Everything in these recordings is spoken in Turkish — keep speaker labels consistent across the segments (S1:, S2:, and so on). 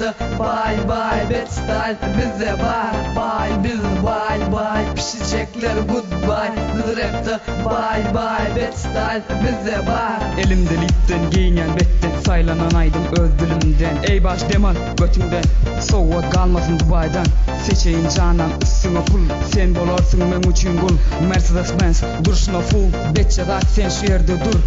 S1: rapte bay bay bad style bize var. Bay biz bay bay pişecekler goodbye. Biz rapte bay bay bad style bize var.
S2: Elimde lipten giyinen betten saylanan aydım öz dilimden. Ey baş demal götümden soğuk kalmasın Dubai'dan. Seçeyin canan üstüne pul, sen bolarsın men üçün gul. Mercedes Benz duruşuna full, betçe dak sen şu yerde dur.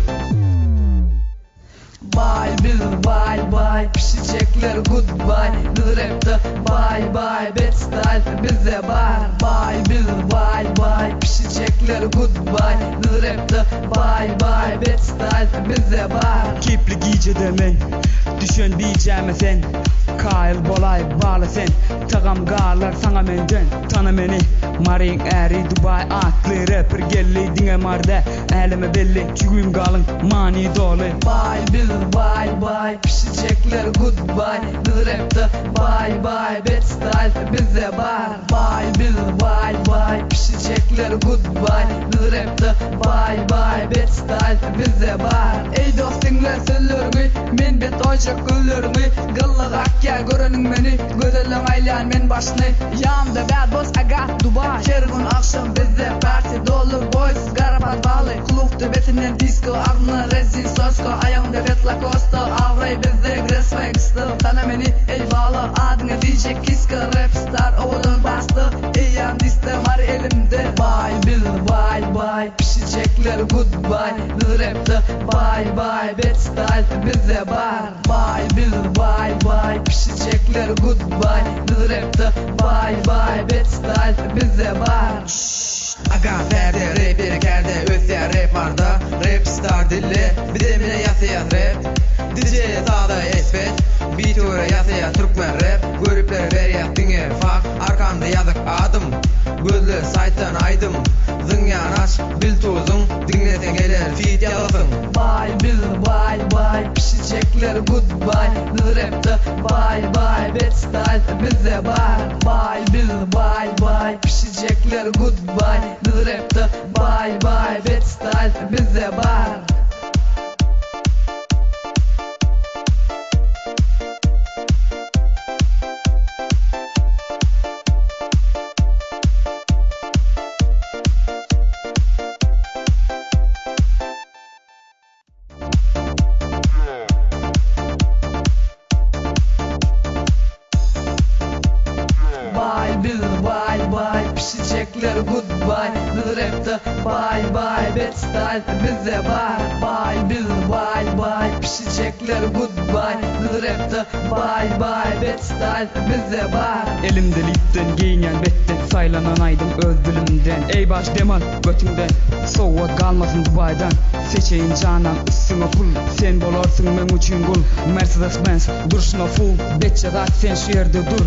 S1: Bay biz bay bay pişecekler goodbye. Biz rapte bay bay bad style bize var. Bay biz bay bay pişecekler goodbye. Biz rapte bay bay bad style bize var.
S2: Kipli giyce demen, düşen diyeceğime sen. Kail bolay bağla sen, tağam garlar sana menden. Tanı meni, marin eri Dubai atlı rapper gelli dine marda. Elime belli, çüğüm galın mani dolu.
S1: Bay biz bay bay pişecekler goodbye. Biz rapte bay bay bad style bize var. Bay biz bay bay pişecekler goodbye. Biz rapte bay bay bad style bize var. Ey dostingler söylürgü, men bet oşak gülürgü. Gıllık akya görenin meni, gözelem aylan men başını. Yamda bad boss aga Dubai. Şergun akşam bize parti dolu boys. Garapat balı, kulukta betinden disco. Ağzına rezil sosko, ayağımda bet lacoste. Avray bizde gresme gıstı. Sana meni ey bağlı adına diyecek kiska. Rap star oğlun bastı. Eyyam diste var elimde. Bay biz bay bay pişecekler goodbye. Biz rapte bay bay bad style bize var. Bay biz bay bay pişecekler goodbye. Biz rapte bay bay bad style bize var.
S3: Aga ferde rap kerde ötse rap marda. Rap star dille bir de mine yasaya rap. DJ sağda esbet Bitura yasaya Türkmen rap. Görüpler veriyat dinge fak. Arkamda yazık adım. Gözlü sayttan aydım. Zınyan aç bil tuzun. Dinlesen gelir feed yalasın.
S1: Bay biz bay bay pişecekler goodbye. Biz rapte bay bay bad style bize var. Bay biz bay bay pişecekler goodbye. Biz rapte bay bay bad style bize var. Bay biz bay bay pişecekler goodbye. Biz rapte bay bay bad style bize var. Bay biz bay bay pişecekler goodbye. Biz rapte bay bay bad style bize var.
S2: Elimde lipten giyinen betten saylanan aydım öz dilimden. Ey baş demal götümden soğuk kalmasın Dubai'dan. Seçeyin canan üstüne pul, sen bolarsın men üçün gul. Mercedes Benz duruşuna full, betçe dak sen şu yerde dur.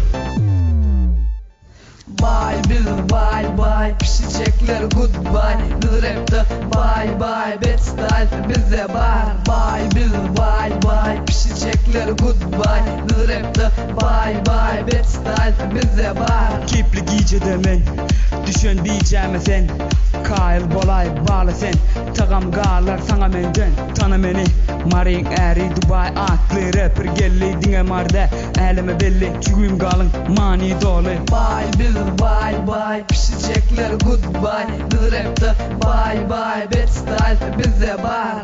S1: Bay biz bay bay pişecekler goodbye. Biz rapte bay bay bad style bize var. Bay biz bay bay pişecekler goodbye. Biz rapte bay bay bad style bize var.
S2: Kipli giyce demen, düşen diyeceğime sen. Kail bolay bağla sen, tağam garlar sana menden. Tanı meni, marin eri Dubai atlı rapper gelli dine marda. Elime belli, çüğüm galın mani dolu.
S1: Bay biz bay bay pişecekler goodbye. Biz rapte bay bay bad style bize var.